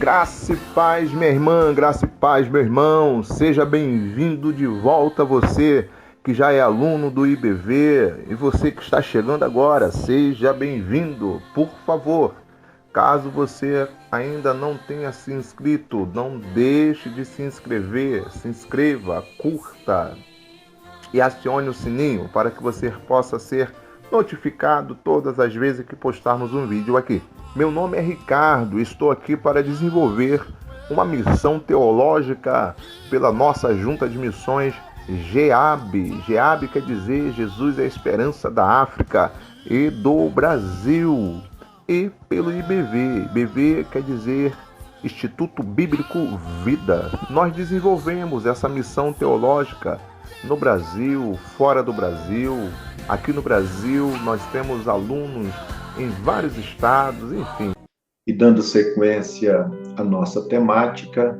Graça e paz, minha irmã, graça e paz, meu irmão. Seja bem-vindo de volta, você que já é aluno do IBV e você que está chegando agora, seja bem-vindo. Por favor, caso você ainda não tenha se inscrito, não deixe de se inscrever, se inscreva, curta e acione o sininho para que você possa ser notificado todas as vezes que postarmos um vídeo aqui. Meu nome é Ricardo, estou aqui para desenvolver uma missão teológica pela nossa Junta de Missões GEAB. GEAB quer dizer Jesus é a Esperança da África e do Brasil. E pelo IBV. IBV quer dizer Instituto Bíblico Vida. Nós desenvolvemos essa missão teológica no Brasil, fora do Brasil. Aqui no Brasil nós temos alunos em vários estados, enfim. E dando sequência à nossa temática,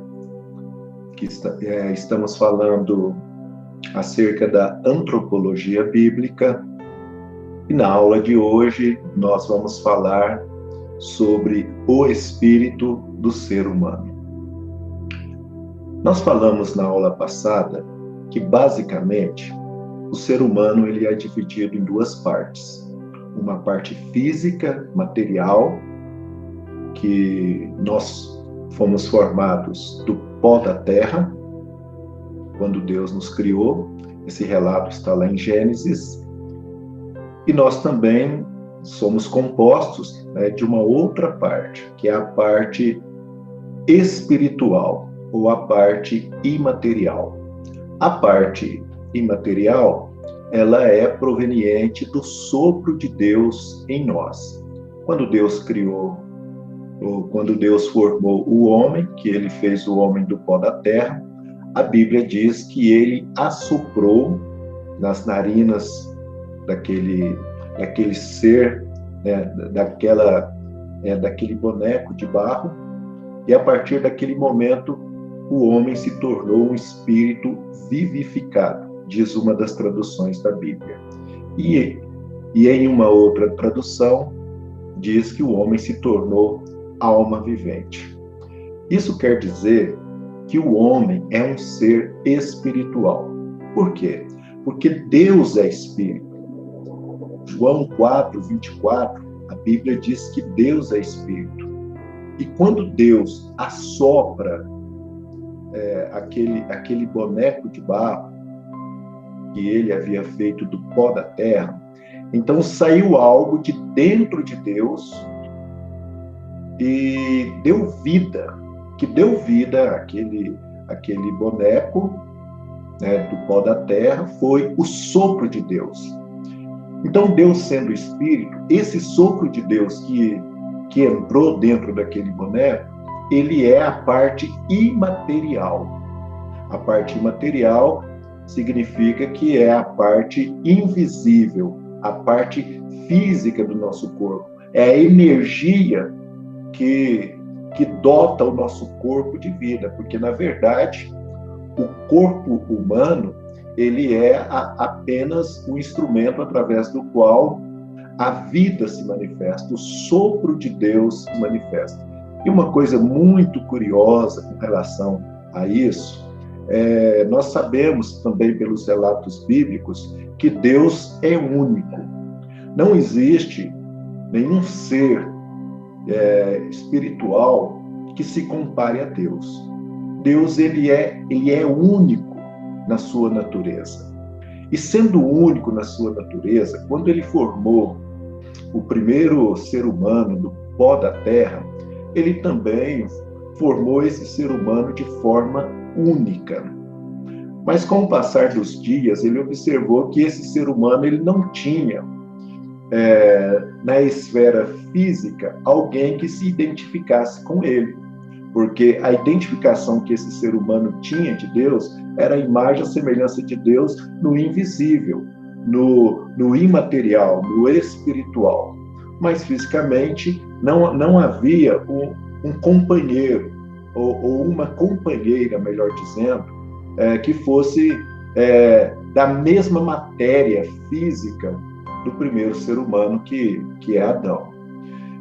que estamos falando acerca da antropologia bíblica, e na aula de hoje nós vamos falar sobre o espírito do ser humano. Nós falamos na aula passada que basicamente o ser humano ele é dividido em duas partes. Uma parte física, material, que nós fomos formados do pó da terra, quando Deus nos criou. Esse relato está lá em Gênesis. E nós também somos compostos, de uma outra parte, que é a parte espiritual, ou a parte imaterial. A parte imaterial, ela é proveniente do sopro de Deus em nós. Quando Deus criou, ou quando Deus formou o homem, que ele fez o homem do pó da terra, a Bíblia diz que ele assoprou nas narinas daquele ser, daquele boneco de barro, e a partir daquele momento o homem se tornou um espírito vivificado, diz uma das traduções da Bíblia. E em uma outra tradução, diz que o homem se tornou alma vivente. Isso quer dizer que o homem é um ser espiritual. Por quê? Porque Deus é espírito. João 4:24, a Bíblia diz que Deus é espírito. E quando Deus assopra aquele boneco de barro que ele havia feito do pó da terra, então saiu algo de dentro de Deus e deu vida àquele boneco, do pó da terra, foi o sopro de Deus. Então Deus sendo espírito, esse sopro de Deus que entrou dentro daquele boneco, ele é a parte imaterial. A parte imaterial significa que é a parte invisível, a parte física do nosso corpo. É a energia que dota o nosso corpo de vida, porque, na verdade, o corpo humano, ele é apenas um instrumento através do qual a vida se manifesta, o sopro de Deus se manifesta. E uma coisa muito curiosa com relação a isso, nós sabemos também pelos relatos bíblicos que Deus é único. Não existe nenhum ser espiritual que se compare a Deus. Deus ele é único na sua natureza. E sendo único na sua natureza, quando ele formou o primeiro ser humano do pó da terra, ele também formou esse ser humano de forma única. Mas com o passar dos dias, ele observou que esse ser humano ele não tinha, na esfera física, alguém que se identificasse com ele. Porque a identificação que esse ser humano tinha de Deus era a imagem e a semelhança de Deus no invisível, no imaterial, no espiritual. Mas fisicamente não havia um companheiro, ou uma companheira, melhor dizendo, que fosse da mesma matéria física do primeiro ser humano, que é Adão.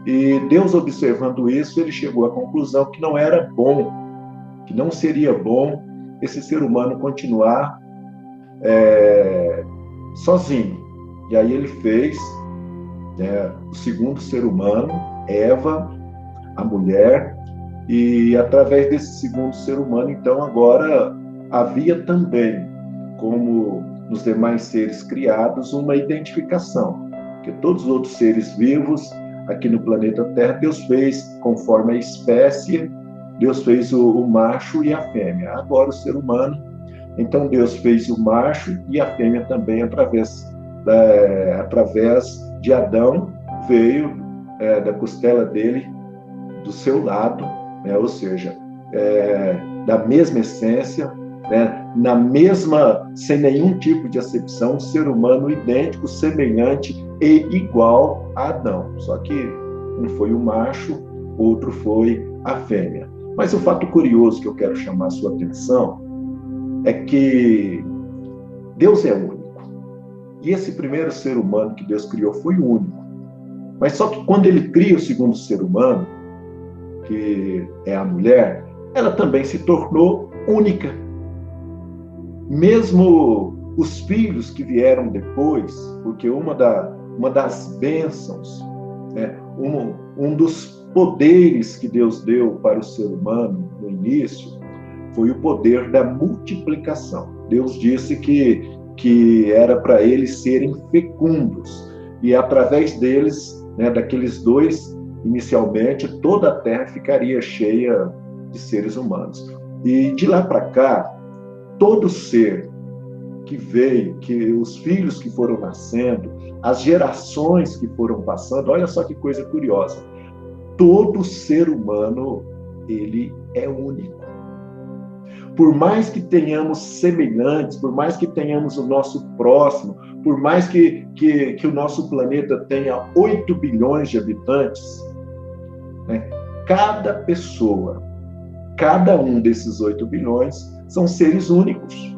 E Deus, observando isso, ele chegou à conclusão que não era bom, que não seria bom esse ser humano continuar sozinho. E aí ele fez, né, o segundo ser humano, Eva, a mulher, e através desse segundo ser humano, então, agora havia também, como nos demais seres criados, uma identificação, porque todos os outros seres vivos aqui no planeta Terra, Deus fez conforme a espécie, Deus fez o macho e a fêmea. Agora o ser humano, então Deus fez o macho e a fêmea também através de Adão, veio da costela dele, do seu lado, né? Ou seja, da mesma essência, né? Na mesma, sem nenhum tipo de acepção, um ser humano idêntico, semelhante e igual a Adão. Só que um foi o macho, outro foi a fêmea. Mas o fato curioso que eu quero chamar a sua atenção é que Deus é único. E esse primeiro ser humano que Deus criou foi o único. Mas só que quando ele cria o segundo ser humano, que é a mulher, ela também se tornou única. Mesmo os filhos que vieram depois, porque uma das bênçãos, né, um dos poderes que Deus deu para o ser humano no início, foi o poder da multiplicação. Deus disse que era para eles serem fecundos, e através deles, né, daqueles dois, inicialmente, toda a terra ficaria cheia de seres humanos. E de lá para cá, todo ser que veio, que os filhos que foram nascendo, as gerações que foram passando, olha só que coisa curiosa, todo ser humano, ele é único. Por mais que tenhamos semelhantes, por mais que tenhamos o nosso próximo, por mais que o nosso planeta tenha 8 bilhões de habitantes, né, cada pessoa, cada um desses 8 bilhões são seres únicos.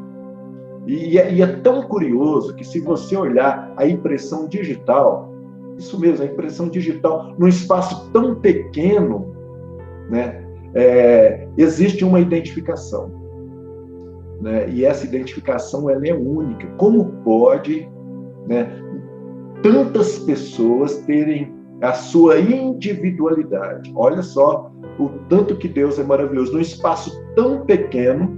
E é tão curioso que, se você olhar a impressão digital, isso mesmo, a impressão digital, num espaço tão pequeno, né, existe uma identificação. Né, e essa identificação, ela é única. Como pode, né, tantas pessoas terem a sua individualidade? Olha só o tanto que Deus é maravilhoso. Num espaço tão pequeno,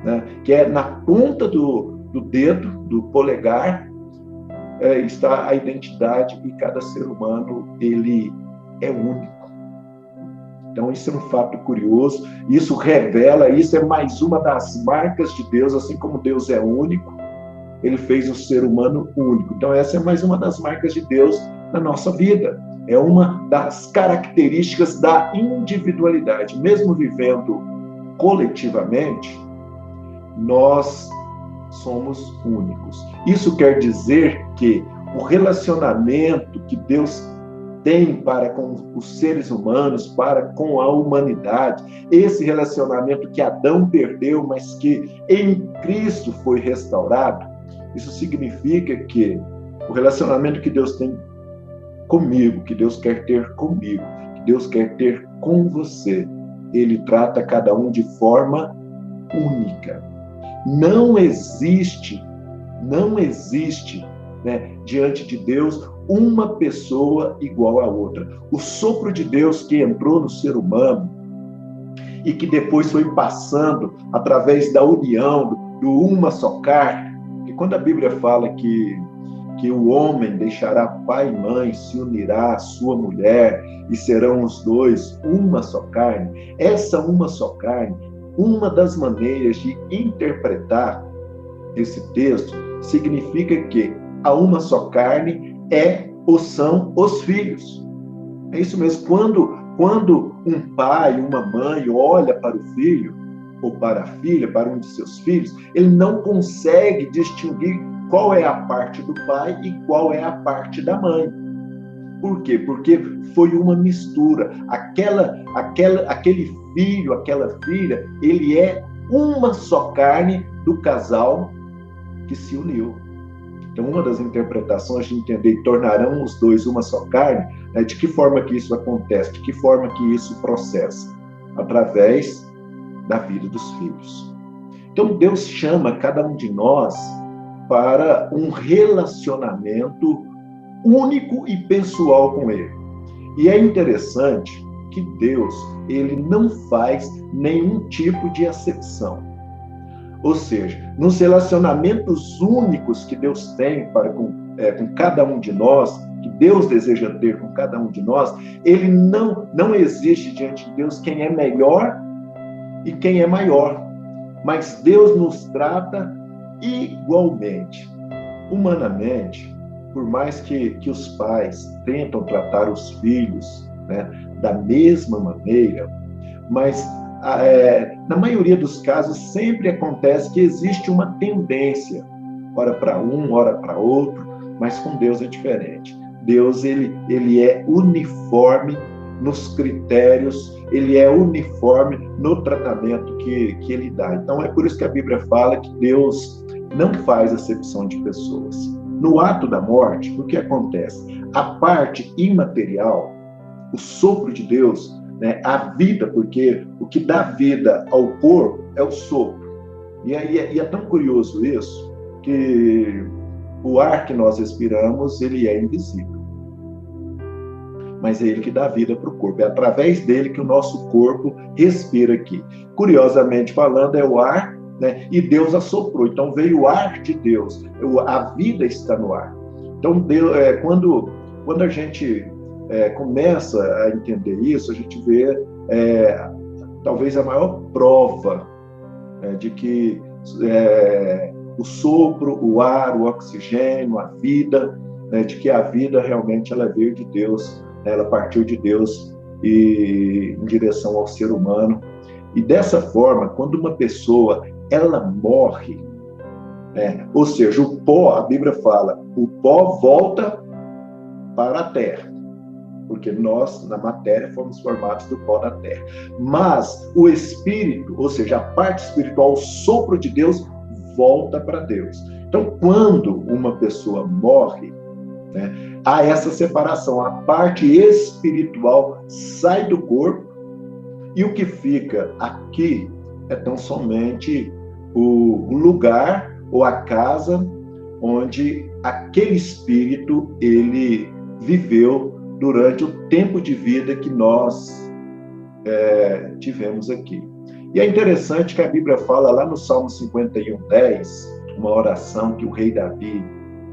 né, que é na ponta do dedo, do polegar, está a identidade, e cada ser humano, ele é único. Então, isso é um fato curioso, isso revela, isso é mais uma das marcas de Deus, assim como Deus é único, ele fez o ser humano único. Então, essa é mais uma das marcas de Deus na nossa vida. É uma das características da individualidade. Mesmo vivendo coletivamente, nós somos únicos. Isso quer dizer que o relacionamento que Deus tem para com os seres humanos, para com a humanidade, esse relacionamento que Adão perdeu, mas que em Cristo foi restaurado, isso significa que o relacionamento que Deus tem comigo, que Deus quer ter comigo, que Deus quer ter com você, ele trata cada um de forma única. Não existe, né, diante de Deus, uma pessoa igual à outra. O sopro de Deus que entrou no ser humano e que depois foi passando através da união, do uma só carne, que quando a Bíblia fala que o homem deixará pai e mãe, se unirá à sua mulher e serão os dois uma só carne, essa uma só carne, uma das maneiras de interpretar esse texto significa que a uma só carne são os filhos. É isso mesmo. Quando um pai, uma mãe olha para o filho ou para a filha, para um de seus filhos, ele não consegue distinguir qual é a parte do pai e qual é a parte da mãe. Por quê? Porque foi uma mistura. Aquele filho, aquela filha, ele é uma só carne do casal que se uniu. Então, uma das interpretações de entender tornarão os dois uma só carne, né, de que forma que isso acontece, de que forma que isso processa? Através da vida dos filhos. Então, Deus chama cada um de nós para um relacionamento único e pessoal com Ele. E é interessante que Deus, Ele não faz nenhum tipo de acepção. Ou seja, nos relacionamentos únicos que Deus tem com cada um de nós, que Deus deseja ter com cada um de nós, Ele não existe diante de Deus quem é melhor e quem é maior. Mas Deus nos trata igualmente. Humanamente, por mais que os pais tentam tratar os filhos, né, da mesma maneira, mas na maioria dos casos sempre acontece que existe uma tendência, ora para um, ora para outro, mas com Deus é diferente. Deus ele é uniforme nos critérios, ele é uniforme no tratamento que ele dá. Então é por isso que a Bíblia fala que Deus não faz acepção de pessoas. No ato da morte, o que acontece? A parte imaterial, o sopro de Deus, né, a vida, porque o que dá vida ao corpo é o sopro. E é tão curioso isso, que o ar que nós respiramos, ele é invisível. Mas é ele que dá vida para o corpo. É através dele que o nosso corpo respira aqui. Curiosamente falando, é o ar, né? E Deus assoprou. Então veio o ar de Deus. A vida está no ar. Então, Deus, quando a gente começa a entender isso, a gente vê talvez a maior prova de que o sopro, o ar, o oxigênio, a vida, de que a vida realmente ela veio de Deus, ela partiu de Deus e em direção ao ser humano. E dessa forma, quando uma pessoa ela morre, ou seja, o pó, a Bíblia fala, o pó volta para a terra, porque nós, na matéria, fomos formados do pó da terra. Mas o espírito, ou seja, a parte espiritual, o sopro de Deus, volta para Deus. Então, quando uma pessoa morre, há essa separação, a parte espiritual sai do corpo e o que fica aqui é tão somente o lugar ou a casa onde aquele espírito ele viveu durante o tempo de vida que nós tivemos aqui. E é interessante que a Bíblia fala lá no Salmo 51:10, uma oração que o rei Davi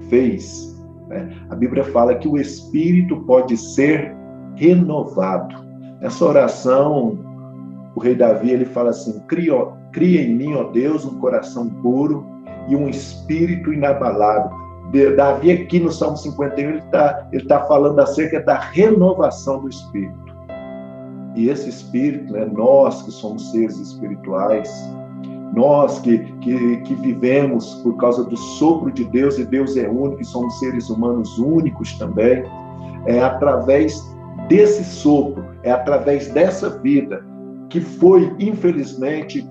fez, a Bíblia fala que o espírito pode ser renovado. Nessa oração, o rei Davi ele fala assim: cria em mim, ó Deus, um coração puro e um espírito inabalável. Davi aqui no Salmo 51, ele tá falando acerca da renovação do espírito. E esse espírito, nós que somos seres espirituais, nós que vivemos por causa do sopro de Deus, e Deus é único, e somos seres humanos únicos também, é através desse sopro, é através dessa vida que foi, infelizmente,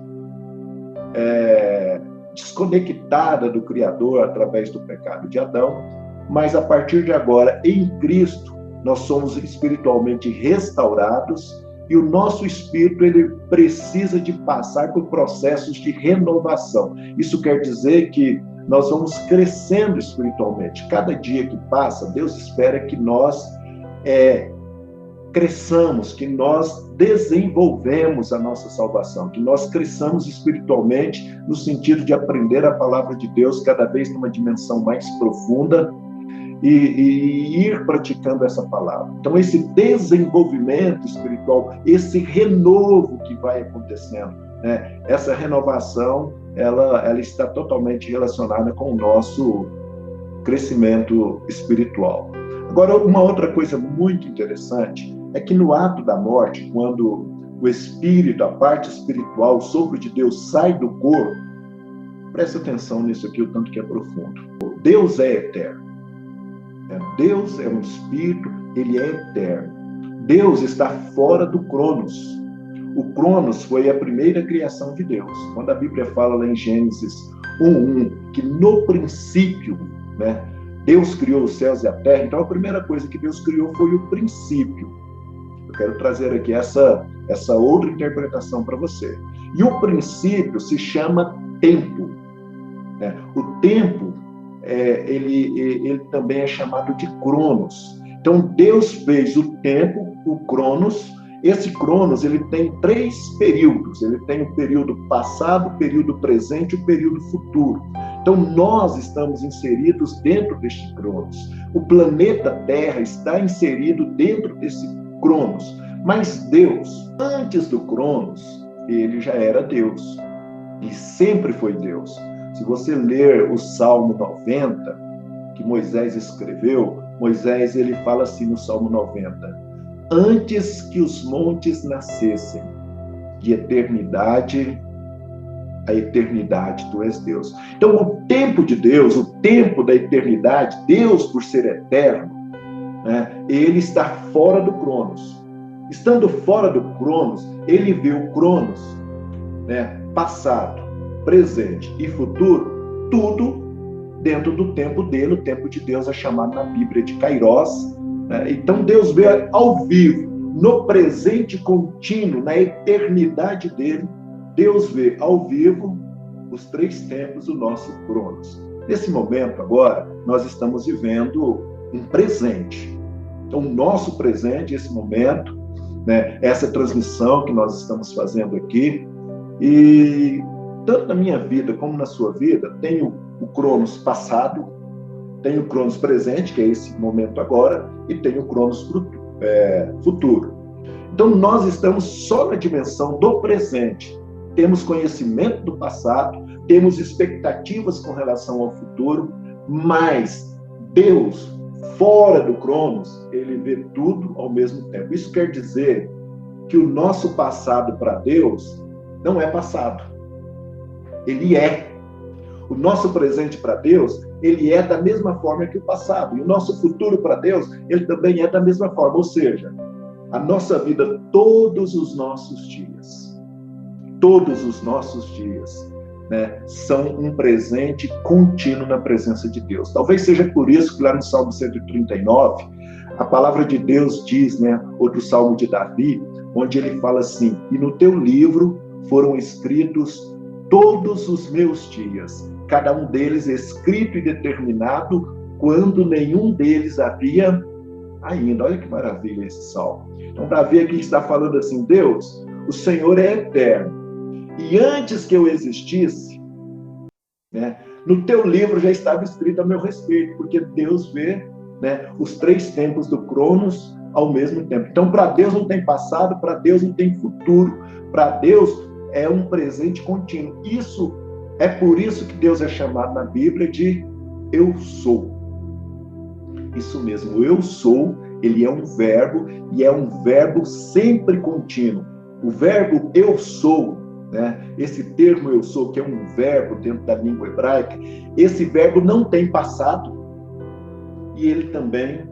desconectada do Criador através do pecado de Adão, mas a partir de agora, em Cristo, nós somos espiritualmente restaurados e o nosso espírito ele precisa de passar por processos de renovação. Isso quer dizer que nós vamos crescendo espiritualmente. Cada dia que passa, Deus espera que nós cresçamos, que nós desenvolvemos a nossa salvação, que nós cresçamos espiritualmente no sentido de aprender a palavra de Deus cada vez numa dimensão mais profunda e ir praticando essa palavra. Então, esse desenvolvimento espiritual, esse renovo que vai acontecendo, essa renovação, ela está totalmente relacionada com o nosso crescimento espiritual. Agora, uma outra coisa muito interessante é que no ato da morte, quando o espírito, a parte espiritual, o sopro de Deus sai do corpo, presta atenção nisso aqui, o tanto que é profundo. Deus é eterno. Deus é um espírito, ele é eterno. Deus está fora do Cronos. O Cronos foi a primeira criação de Deus. Quando a Bíblia fala lá em Gênesis 1:1, que no princípio né? Deus criou os céus e a terra, então a primeira coisa que Deus criou foi o princípio. Eu quero trazer aqui essa outra interpretação para você. E o princípio se chama tempo, né? O tempo, ele também é chamado de cronos. Então, Deus fez o tempo, o cronos. Esse cronos, ele tem 3 períodos. Ele tem o período passado, o período presente e o período futuro. Então, nós estamos inseridos dentro deste cronos. O planeta Terra está inserido dentro desse cronos. Mas Deus, antes do cronos, ele já era Deus. E sempre foi Deus. Se você ler o Salmo 90, que Moisés escreveu, Moisés ele fala assim no Salmo 90: antes que os montes nascessem, de eternidade a eternidade, tu és Deus. Então, o tempo de Deus, o tempo da eternidade, Deus, por ser eterno, né, ele está fora do cronos. Estando fora do cronos, ele vê o cronos, né, passado, presente e futuro, tudo dentro do tempo dele. O tempo de Deus é chamado na Bíblia de Kairos. Então Deus vê ao vivo, no presente contínuo, na eternidade dele, Deus vê ao vivo os 3 tempos do nosso cronos. Nesse momento agora, nós estamos vivendo um presente. Então o nosso presente, esse momento, né, essa transmissão que nós estamos fazendo aqui, e tanto na minha vida como na sua vida, tem o cronos passado, tem o cronos presente, que é esse momento agora, e tem o cronos futuro. Então, nós estamos só na dimensão do presente. Temos conhecimento do passado, temos expectativas com relação ao futuro, mas Deus, fora do cronos, ele vê tudo ao mesmo tempo. Isso quer dizer que o nosso passado para Deus não é passado. Ele é. O nosso presente para Deus, ele é da mesma forma que o passado. E o nosso futuro para Deus, ele também é da mesma forma. Ou seja, a nossa vida, todos os nossos dias, né, são um presente contínuo na presença de Deus. Talvez seja por isso que lá no Salmo 139, a palavra de Deus diz, né, outro Salmo de Davi, onde ele fala assim: e no teu livro foram escritos todos os meus dias, cada um deles escrito e determinado, quando nenhum deles havia ainda. Olha que maravilha esse salmo. Então, Davi aqui está falando assim: Deus, o Senhor é eterno, e antes que eu existisse, né, no teu livro já estava escrito a meu respeito, porque Deus vê, né, os 3 tempos do cronos ao mesmo tempo. Então, para Deus não tem passado, para Deus não tem futuro, para Deus é um presente contínuo. Isso é por isso que Deus é chamado na Bíblia de Eu Sou. Isso mesmo, o Eu Sou, ele é um verbo, e é um verbo sempre contínuo. O verbo Eu Sou, né, esse termo Eu Sou, que é um verbo dentro da língua hebraica, esse verbo não tem passado e ele também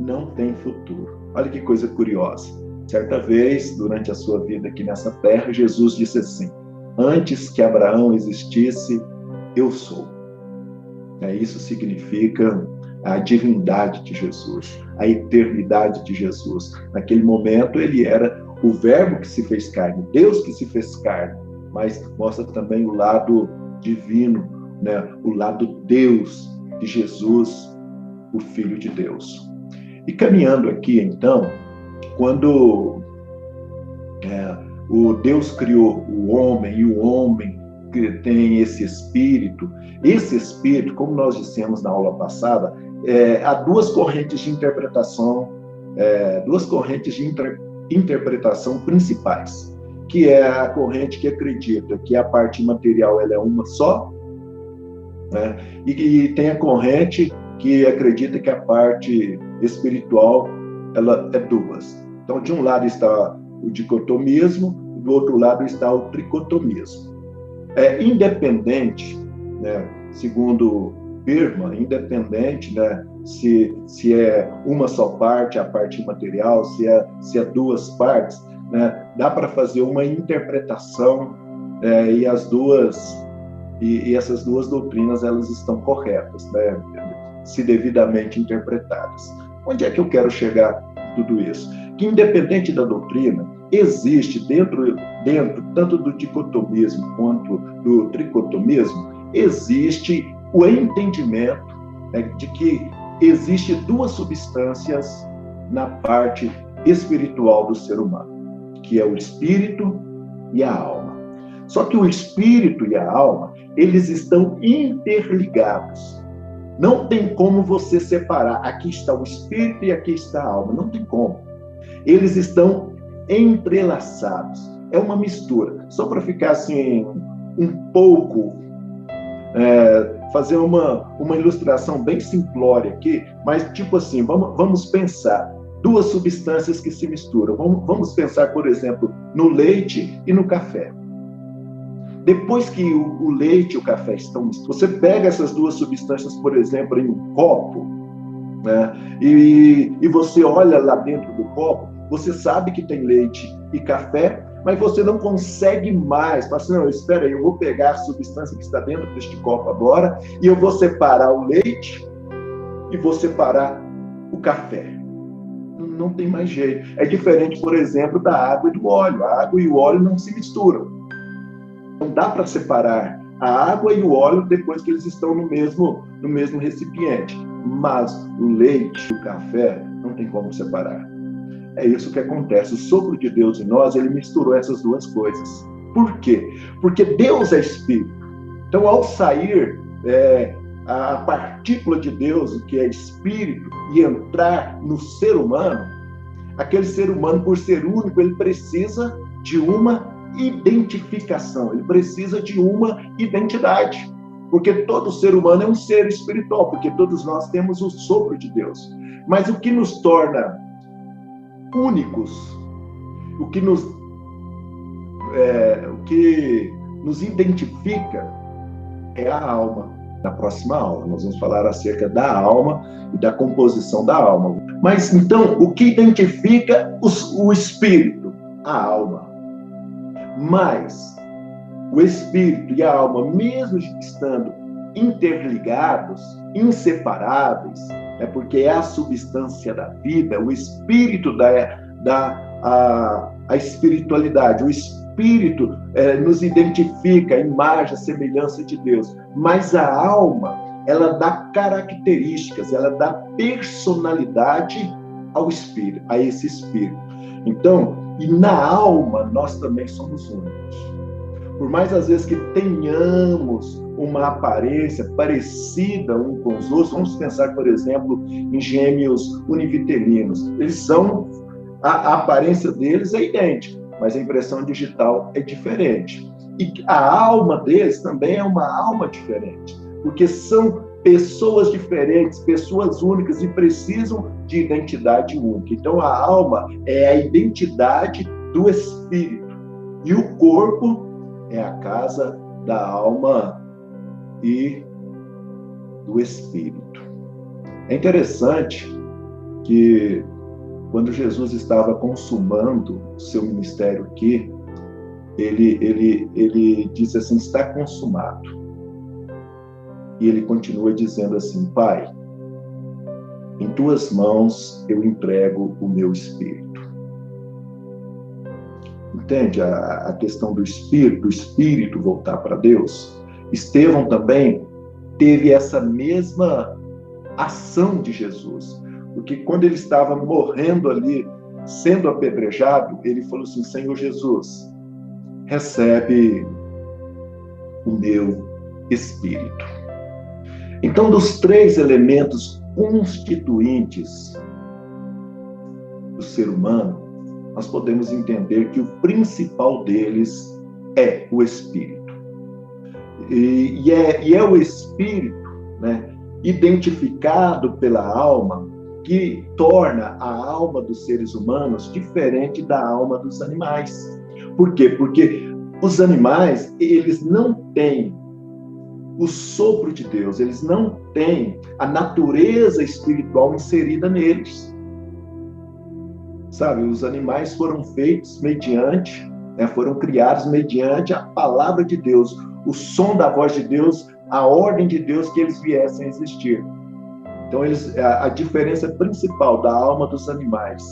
não tem futuro. Olha que coisa curiosa. Certa vez, durante a sua vida aqui nessa terra, Jesus disse assim: antes que Abraão existisse, eu sou. Isso significa a divindade de Jesus, a eternidade de Jesus. Naquele momento, ele era o Verbo que se fez carne, Deus que se fez carne, mas mostra também o lado divino, né? O lado Deus de Jesus, o Filho de Deus. E caminhando aqui, então, quando o Deus criou o homem, e o homem tem esse espírito, como nós dissemos na aula passada, há 2 correntes de interpretação, 2 correntes de interpretação principais, que é a corrente que acredita que a parte material ela é uma só, né? E tem a corrente que acredita que a parte espiritual ela é 2. Então, de um lado está o dicotomismo, do outro lado está o tricotomismo. Independente, né, segundo Birman, independente, né, se é uma só parte, a parte material, se é 2 partes, né, dá para fazer uma interpretação, e essas duas doutrinas elas estão corretas, né? se devidamente interpretadas. Onde é que eu quero chegar com tudo isso? Que independente da doutrina, existe dentro tanto do dicotomismo quanto do tricotomismo, existe o entendimento, né, de que existe duas substâncias na parte espiritual do ser humano, que é o espírito e a alma. Só que o espírito e a alma, eles estão interligados. Não tem como você separar. Aqui está o espírito e aqui está a alma. Não tem como. Eles estão entrelaçados. É uma mistura. Só para ficar assim, um pouco, fazer uma ilustração bem simplória aqui, mas tipo assim, vamos pensar duas substâncias que se misturam. Vamos pensar, por exemplo, no leite e no café. Depois que o leite e o café estão misturados, você pega essas duas substâncias, por exemplo, em um copo, né? E você olha lá dentro do copo, você sabe que tem leite e café, mas você não consegue mais. Fala assim, não, espera aí, eu vou pegar a substância que está dentro deste copo agora e eu vou separar o leite e vou separar o café. Não tem mais jeito. É diferente, por exemplo, da água e do óleo. A água e o óleo não se misturam. Não dá para separar a água e o óleo depois que eles estão no mesmo recipiente. Mas o leite e o café não tem como separar. É isso que acontece. O sopro de Deus em nós, ele misturou essas duas coisas. Por quê? Porque Deus é espírito. Então, ao sair a partícula de Deus, que é espírito, e entrar no ser humano, aquele ser humano, por ser único, ele precisa de uma identificação, ele precisa de uma identidade, porque todo ser humano é um ser espiritual, porque todos nós temos o sopro de Deus. Mas o que nos torna únicos, o que nos identifica é a alma. Na próxima aula nós vamos falar acerca da alma e da composição da alma. Mas então, o que identifica o espírito? A alma. Mas o espírito e a alma, mesmo estando interligados, inseparáveis, porque é a substância da vida, o espírito dá a espiritualidade, o espírito nos identifica a imagem, a semelhança de Deus, mas a alma, ela dá características, ela dá personalidade ao espírito, a esse espírito. Então, e na alma, nós também somos únicos. Por mais, às vezes, que tenhamos uma aparência parecida um com os outros, vamos pensar, por exemplo, em gêmeos univitelinos. Eles são, a aparência deles é idêntica, mas a impressão digital é diferente. E a alma deles também é uma alma diferente, porque são pessoas diferentes, pessoas únicas e precisam de identidade única. Então, a alma é a identidade do espírito e o corpo é a casa da alma e do espírito. É interessante que quando Jesus estava consumando o seu ministério aqui, ele disse assim, está consumado. E ele continua dizendo assim, Pai, em tuas mãos eu entrego o meu espírito. Entende a questão do espírito voltar para Deus? Estevão também teve essa mesma ação de Jesus, porque quando ele estava morrendo ali, sendo apedrejado, ele falou assim, Senhor Jesus, recebe o meu espírito. Então, dos três elementos constituintes do ser humano, nós podemos entender que o principal deles é o espírito. E é o espírito, né, identificado pela alma, que torna a alma dos seres humanos diferente da alma dos animais. Por quê? Porque os animais, eles não têm o sopro de Deus, eles não têm a natureza espiritual inserida neles. Sabe, os animais foram feitos mediante, foram criados mediante a palavra de Deus, o som da voz de Deus, a ordem de Deus que eles viessem a existir. Então, a diferença principal da alma dos animais,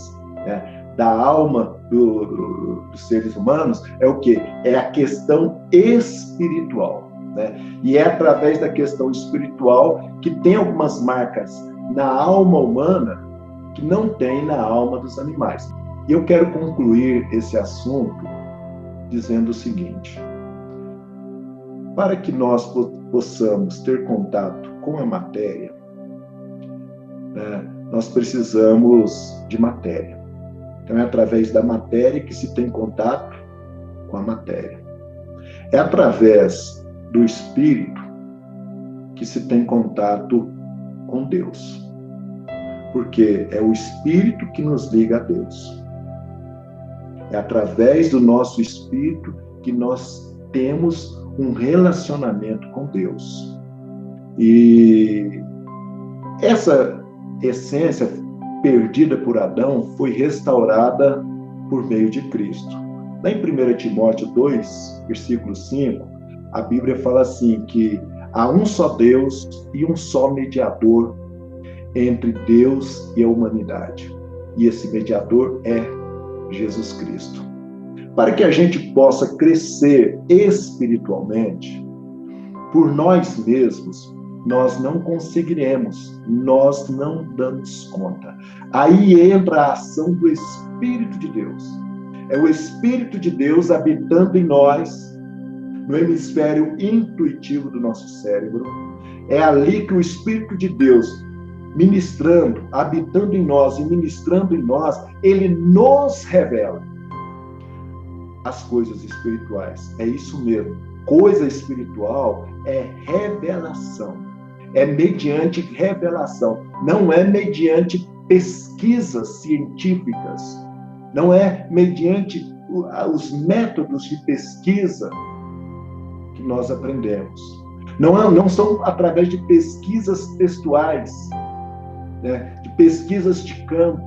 né, da alma dos seres humanos, é o quê? É a questão espiritual, né? E é através da questão espiritual que tem algumas marcas na alma humana que não tem na alma dos animais. E eu quero concluir esse assunto dizendo o seguinte: para que nós possamos ter contato com a matéria, né, nós precisamos de matéria. Então é através da matéria que se tem contato com a matéria. É através do Espírito que se tem contato com Deus. Porque é o Espírito que nos liga a Deus. É através do nosso Espírito que nós temos um relacionamento com Deus. E essa essência perdida por Adão foi restaurada por meio de Cristo. Lá em 1 Timóteo 2, versículo 5, a Bíblia fala assim, que há um só Deus e um só mediador entre Deus e a humanidade. E esse mediador é Jesus Cristo. Para que a gente possa crescer espiritualmente, por nós mesmos, nós não conseguiremos, nós não damos conta. Aí entra a ação do Espírito de Deus. É o Espírito de Deus habitando em nós, no hemisfério intuitivo do nosso cérebro. É ali que o Espírito de Deus, ministrando, habitando em nós e ministrando em nós, ele nos revela as coisas espirituais. É isso mesmo. Coisa espiritual é revelação. É mediante revelação. Não é mediante pesquisas científicas. Não é mediante os métodos de pesquisa que nós aprendemos. Não são através de pesquisas textuais, né, de pesquisas de campo.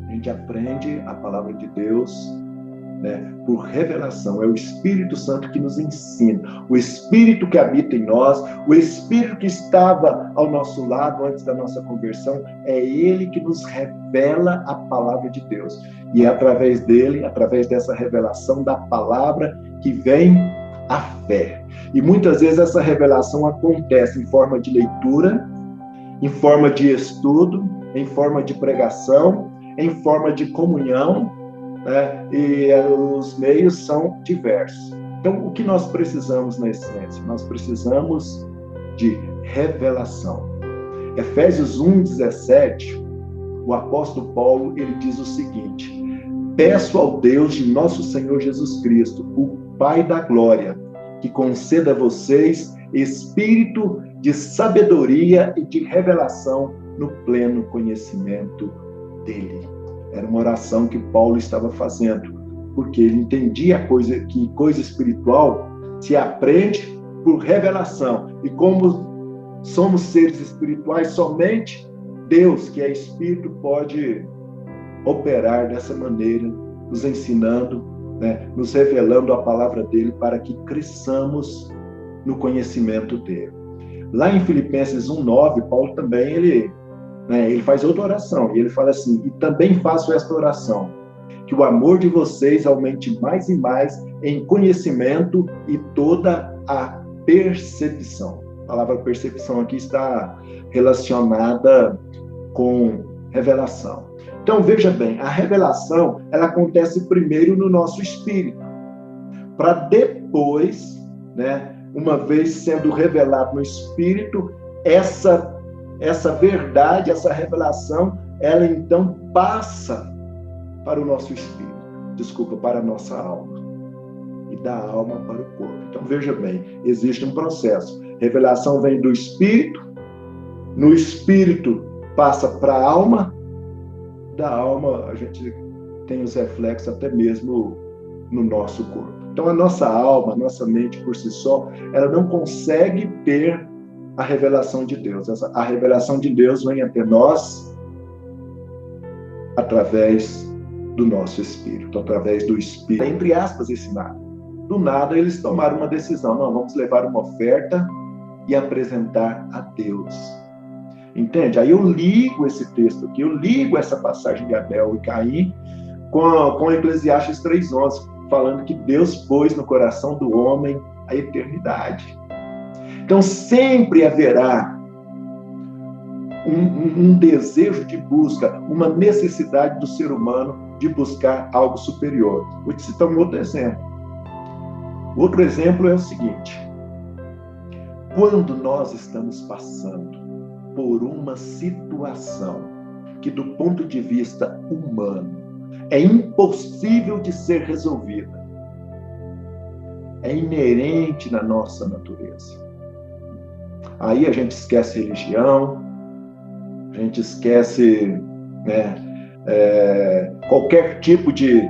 A gente aprende a palavra de Deus, né, por revelação. É o Espírito Santo que nos ensina. O Espírito que habita em nós, o Espírito que estava ao nosso lado antes da nossa conversão, é Ele que nos revela a palavra de Deus. E é através dele, através dessa revelação da palavra, que vem a fé. E muitas vezes essa revelação acontece em forma de leitura, em forma de estudo, em forma de pregação, em forma de comunhão, né? E os meios são diversos. Então, o que nós precisamos na essência? Nós precisamos de revelação. Efésios 1:17, o apóstolo Paulo, ele diz o seguinte: peço ao Deus de nosso Senhor Jesus Cristo, o Pai da glória, que conceda a vocês espírito de sabedoria e de revelação no pleno conhecimento dele. Era uma oração que Paulo estava fazendo, porque ele entendia que coisa espiritual se aprende por revelação. E como somos seres espirituais, somente Deus, que é Espírito, pode operar dessa maneira, nos ensinando, né, nos revelando a palavra dele para que cresçamos no conhecimento dele. Lá em Filipenses 1:9, Paulo também, ele faz outra oração, e ele fala assim: e também faço esta oração, que o amor de vocês aumente mais e mais em conhecimento e toda a percepção. A palavra percepção aqui está relacionada com revelação. Então, veja bem, a revelação, ela acontece primeiro no nosso espírito, para depois, né, uma vez sendo revelado no espírito, essa verdade, essa revelação, ela então passa para o nosso espírito, para a nossa alma, e da alma para o corpo. Então, veja bem, existe um processo. Revelação vem do espírito, no espírito passa para a alma, da alma a gente tem os reflexos até mesmo no nosso corpo. Então, a nossa alma, a nossa mente por si só, ela não consegue ter a revelação de Deus. A revelação de Deus vem até nós através do nosso espírito, através do espírito. Entre aspas, esse nada. Do nada, eles tomaram uma decisão. Não, vamos levar uma oferta e apresentar a Deus. Entende? Aí eu ligo esse texto aqui, eu ligo essa passagem de Abel e Caim com Eclesiastes 3:11, falando que Deus pôs no coração do homem a eternidade. Então sempre haverá um desejo de busca, uma necessidade do ser humano de buscar algo superior. Vou te citar um outro exemplo. Outro exemplo é o seguinte: quando nós estamos passando por uma situação que, do ponto de vista humano, é impossível de ser resolvida, é inerente na nossa natureza. Aí a gente esquece religião, a gente esquece, qualquer tipo de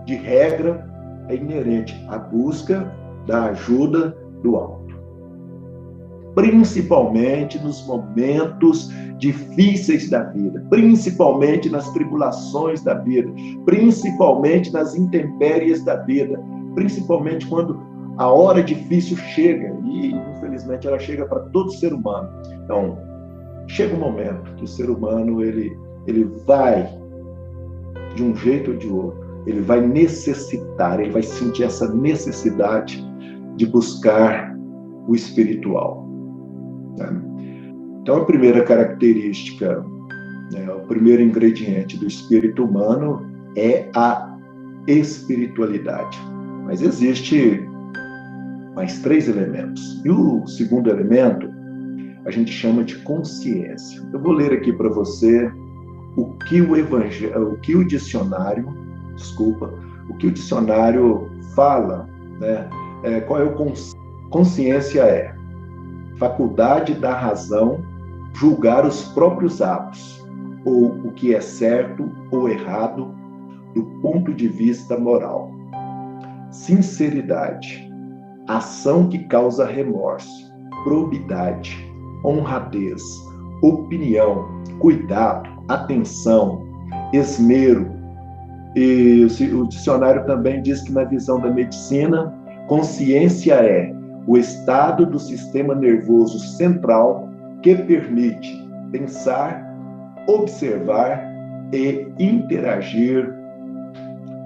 regra, é inerente à busca da ajuda do alto. Principalmente nos momentos difíceis da vida, principalmente nas tribulações da vida, principalmente nas intempéries da vida, principalmente quando a hora difícil chega, e infelizmente ela chega para todo ser humano. Então, chega um momento que o ser humano ele vai, de um jeito ou de outro, ele vai necessitar, ele vai sentir essa necessidade de buscar o espiritual. Então, a primeira característica, o primeiro ingrediente do espírito humano é a espiritualidade. Mas existe mais 3 elementos. E o segundo elemento a gente chama de consciência. Eu vou ler aqui para você o que o dicionário fala, qual é o consciência é faculdade da razão julgar os próprios atos, ou o que é certo ou errado do ponto de vista moral. Sinceridade, ação que causa remorso, probidade, honradez, opinião, cuidado, atenção, esmero. E o dicionário também diz que, na visão da medicina, consciência é o estado do sistema nervoso central que permite pensar, observar e interagir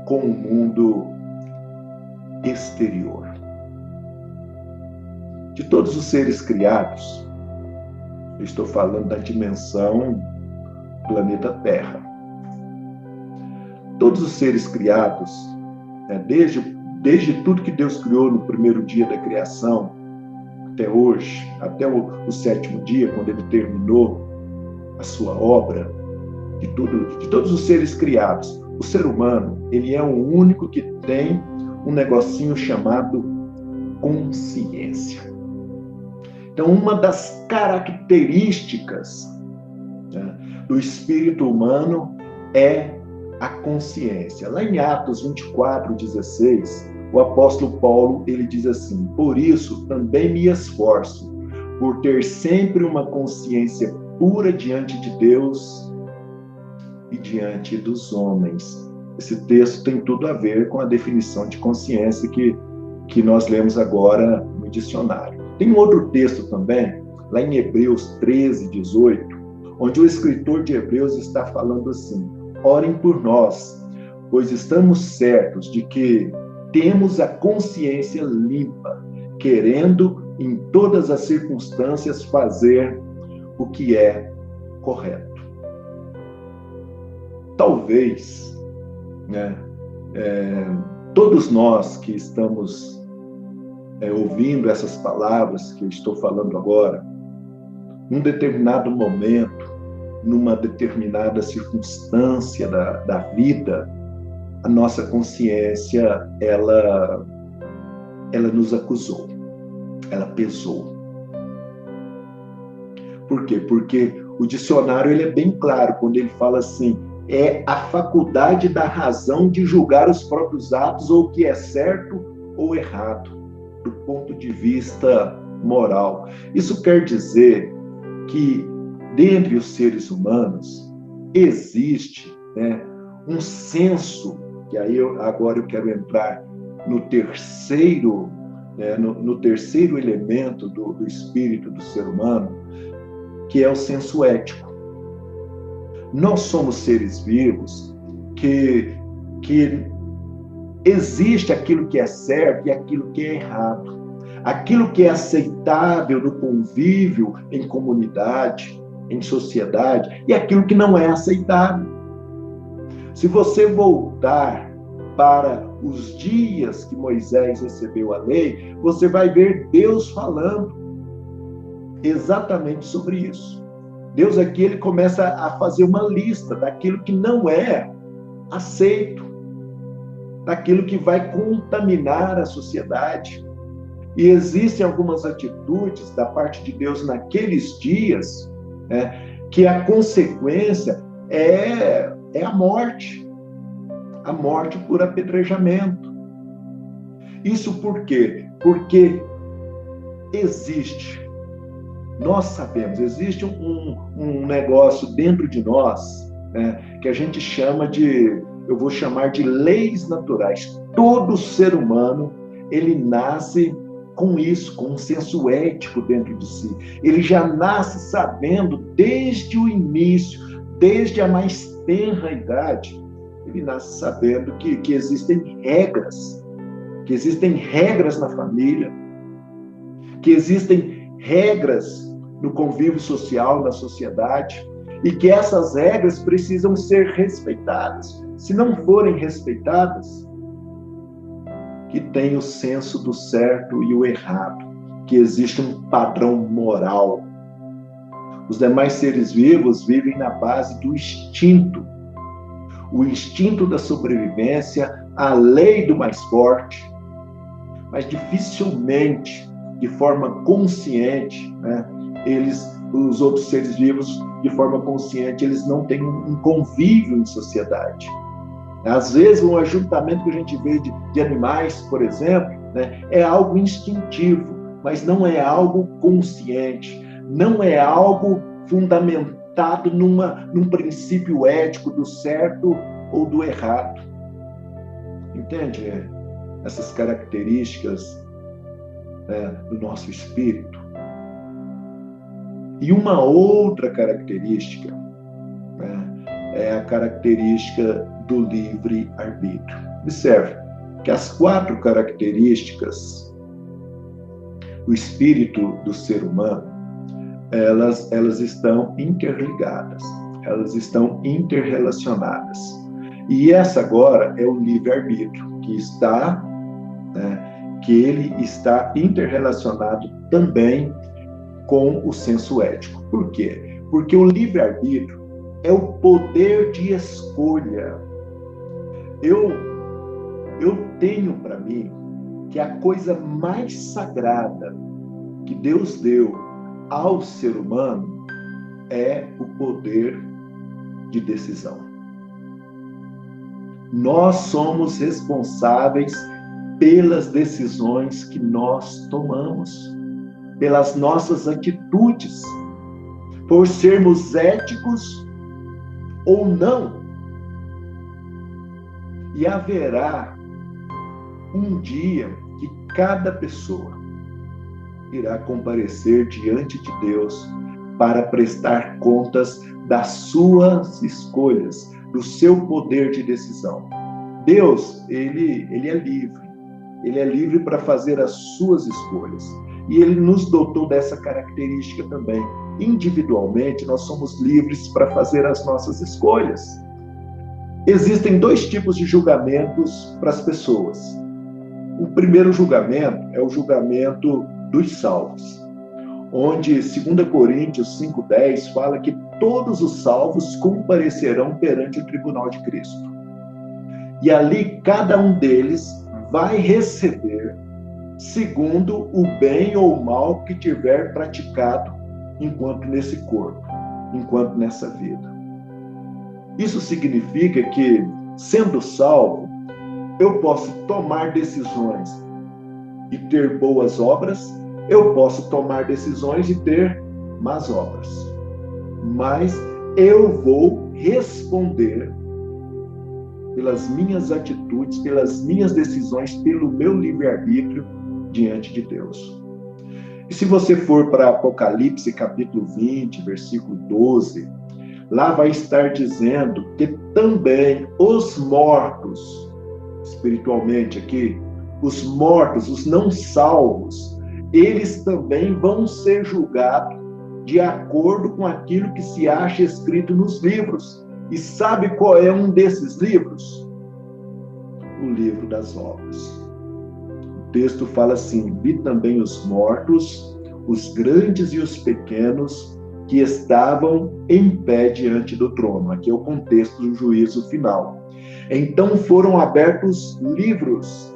com o mundo exterior. De todos os seres criados, eu estou falando da dimensão planeta Terra. Todos os seres criados, desde tudo que Deus criou no primeiro dia da criação, até hoje, até o 7º dia, quando ele terminou a sua obra, de todos os seres criados, o ser humano, ele é o único que tem um negocinho chamado consciência. Então, uma das características do espírito humano é a consciência. Lá em Atos 24:16, o apóstolo Paulo, ele diz assim: por isso também me esforço por ter sempre uma consciência pura diante de Deus e diante dos homens. Esse texto tem tudo a ver com a definição de consciência que nós lemos agora no dicionário. Tem um outro texto também, lá em Hebreus 13:18, onde o escritor de Hebreus está falando assim: orem por nós, pois estamos certos de que temos a consciência limpa, querendo em todas as circunstâncias fazer o que é correto. Talvez, todos nós que estamos ouvindo essas palavras que eu estou falando agora, num determinado momento, numa determinada circunstância da vida, a nossa consciência, ela nos acusou, ela pesou. Por quê? Porque o dicionário ele é bem claro quando ele fala assim: é a faculdade da razão de julgar os próprios atos, ou o que é certo ou errado, do ponto de vista moral. Isso quer dizer que, dentre os seres humanos, existe um senso, que aí agora eu quero entrar no terceiro, no terceiro elemento do espírito do ser humano, que é o senso ético. Nós somos seres vivos que existe aquilo que é certo e aquilo que é errado. Aquilo que é aceitável no convívio, em comunidade, em sociedade, e aquilo que não é aceitável. Se você voltar para os dias que Moisés recebeu a lei, você vai ver Deus falando exatamente sobre isso. Deus aqui, ele começa a fazer uma lista daquilo que não é aceito, daquilo que vai contaminar a sociedade. E existem algumas atitudes da parte de Deus naqueles dias, que a consequência é a morte por apedrejamento. Isso por quê? Porque nós sabemos, existe um negócio dentro de nós, que a gente eu vou chamar de leis naturais. Todo ser humano, ele nasce com isso, com um senso ético dentro de si. Ele já nasce sabendo, desde o início, desde a mais tenra idade, ele nasce sabendo que existem regras, na família, que existem regras no convívio social, na sociedade, e que essas regras precisam ser respeitadas. Se não forem respeitadas, que tem o senso do certo e o errado, que existe um padrão moral. Os demais seres vivos vivem na base do instinto, o instinto da sobrevivência, a lei do mais forte, mas dificilmente, de forma consciente, os outros seres vivos, de forma consciente, eles não têm um convívio em sociedade. Às vezes, um ajuntamento que a gente vê de animais, por exemplo, é algo instintivo, mas não é algo consciente, não é algo fundamentado num princípio ético do certo ou do errado. Entende? Essas características do nosso espírito. E uma outra característica é a característica do livre-arbítrio. Observe que as 4 características do espírito do ser humano, elas estão interligadas, elas estão interrelacionadas. E essa agora é o livre-arbítrio, que ele está interrelacionado também com o senso ético. Por quê? Porque o livre-arbítrio é o poder de escolha. Eu tenho para mim que a coisa mais sagrada que Deus deu ao ser humano é o poder de decisão. Nós somos responsáveis pelas decisões que nós tomamos, pelas nossas atitudes, por sermos éticos ou não. E haverá um dia que cada pessoa irá comparecer diante de Deus para prestar contas das suas escolhas, do seu poder de decisão. Deus, ele é livre. Ele é livre para fazer as suas escolhas. E ele nos dotou dessa característica também. Individualmente, nós somos livres para fazer as nossas escolhas. Existem 2 tipos de julgamentos para as pessoas. O primeiro julgamento é o julgamento dos salvos, onde 2 Coríntios 5:10 fala que todos os salvos comparecerão perante o tribunal de Cristo. E ali cada um deles vai receber segundo o bem ou o mal que tiver praticado enquanto nesse corpo, enquanto nessa vida. Isso significa que, sendo salvo, eu posso tomar decisões e ter boas obras, eu posso tomar decisões e ter más obras. Mas eu vou responder pelas minhas atitudes, pelas minhas decisões, pelo meu livre-arbítrio diante de Deus. E se você for para Apocalipse, capítulo 20, versículo 12, lá vai estar dizendo que também os mortos, espiritualmente aqui, os mortos, os não salvos, eles também vão ser julgados de acordo com aquilo que se acha escrito nos livros. E sabe qual é um desses livros? O livro das obras. O texto fala assim: vi também os mortos, os grandes e os pequenos, que estavam em pé diante do trono. Aqui é o contexto do juízo final. Então foram abertos livros.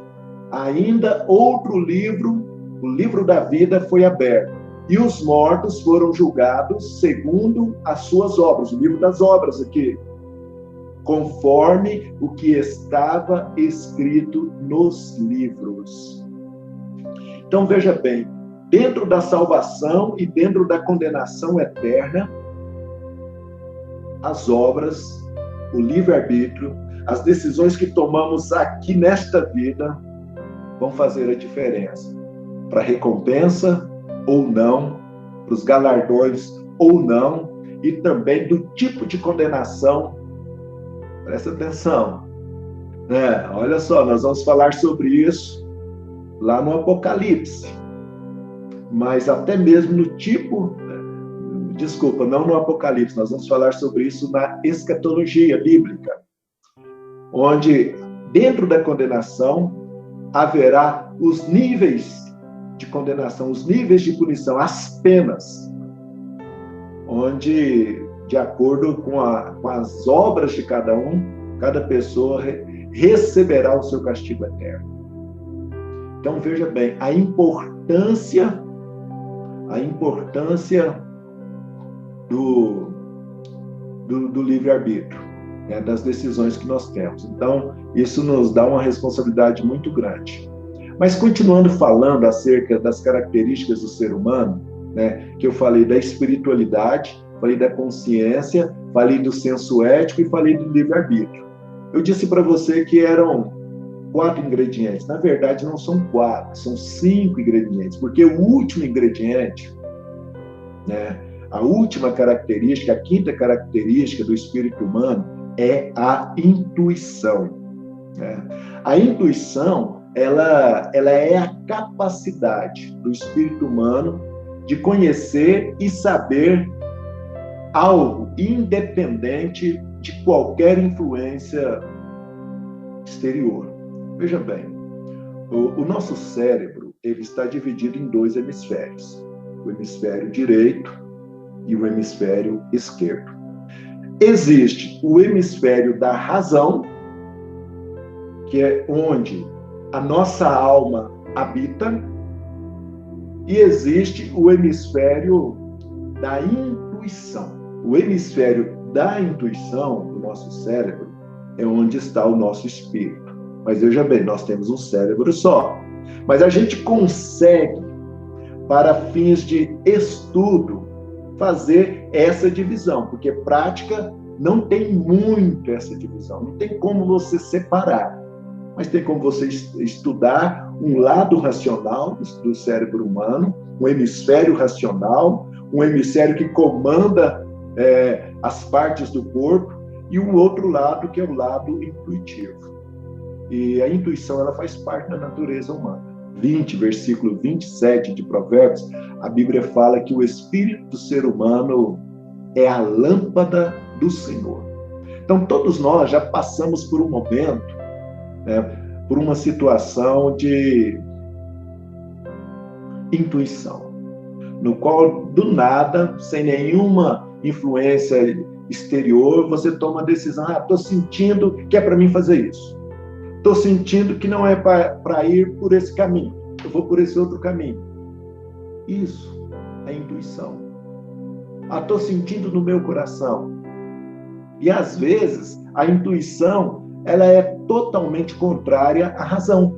Ainda outro livro, o livro da vida, foi aberto. E os mortos foram julgados segundo as suas obras. O livro das obras aqui. Conforme o que estava escrito nos livros. Então veja bem, dentro da salvação e dentro da condenação eterna, as obras, o livre-arbítrio, as decisões que tomamos aqui nesta vida vão fazer a diferença para a recompensa ou não, para os galardões ou não, e também do tipo de condenação. Presta atenção. Olha só, nós vamos falar sobre isso lá no Apocalipse. Mas até mesmo no tipo... Desculpa, não no Apocalipse. Nós vamos falar sobre isso na escatologia bíblica. Onde, dentro da condenação, haverá os níveis de condenação, os níveis de punição, as penas. Onde, de acordo com as obras de cada um, cada pessoa receberá o seu castigo eterno. Então, veja bem, a importância do livre-arbítrio, das decisões que nós temos. Então, isso nos dá uma responsabilidade muito grande. Mas, continuando falando acerca das características do ser humano, que eu falei da espiritualidade, falei da consciência, falei do senso ético e falei do livre-arbítrio. Eu disse para você que eram 4 ingredientes. Na verdade, não são 4, são 5 ingredientes, porque o último ingrediente, a última característica, a 5ª característica do espírito humano é a intuição. A intuição, ela é a capacidade do espírito humano de conhecer e saber algo independente de qualquer influência exterior. Veja bem, o nosso cérebro, ele está dividido em 2 hemisférios, o hemisfério direito e o hemisfério esquerdo. Existe o hemisfério da razão, que é onde a nossa alma habita, e existe o hemisfério da intuição. O hemisfério da intuição do nosso cérebro é onde está o nosso espírito. Mas veja bem, nós temos um cérebro só. Mas a gente consegue, para fins de estudo, fazer essa divisão, porque prática não tem muito essa divisão, não tem como você separar, mas tem como você estudar um lado racional do cérebro humano, um hemisfério racional, um hemisfério que comanda as partes do corpo, e um outro lado que é o lado intuitivo. E a intuição, ela faz parte da natureza humana. 20, versículo 27 de Provérbios, a Bíblia fala que o espírito do ser humano é a lâmpada do Senhor. Então, todos nós já passamos por um momento, por uma situação de intuição, no qual, do nada, sem nenhuma influência exterior, você toma a decisão: estou sentindo que é para mim fazer isso. Estou sentindo que não é para ir por esse caminho, eu vou por esse outro caminho. Isso é intuição. Estou sentindo no meu coração. E às vezes a intuição, ela é totalmente contrária à razão.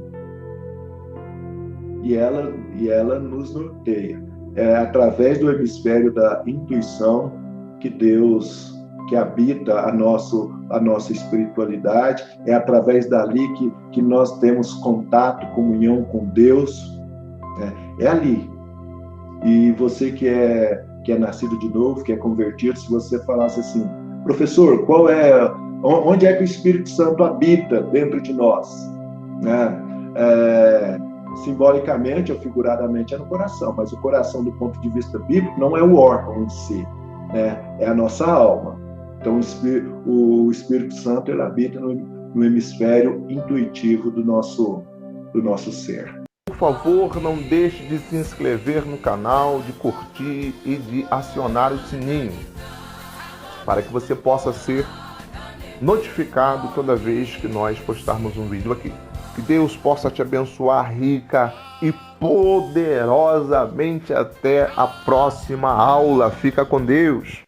E ela nos norteia. É através do hemisfério da intuição que Deus, que habita a nossa espiritualidade, é através dali que nós temos contato, comunhão com Deus. É ali. E você que é nascido de novo, que é convertido, se você falasse assim, professor, onde é que o Espírito Santo habita dentro de nós? Né? Simbolicamente ou figuradamente é no coração, mas o coração, do ponto de vista bíblico, não é o órgão em si, né? É a nossa alma. Então, o Espírito Santo, ele habita no hemisfério intuitivo do nosso ser. Por favor, não deixe de se inscrever no canal, de curtir e de acionar o sininho, para que você possa ser notificado toda vez que nós postarmos um vídeo aqui. Que Deus possa te abençoar rica e poderosamente até a próxima aula. Fica com Deus.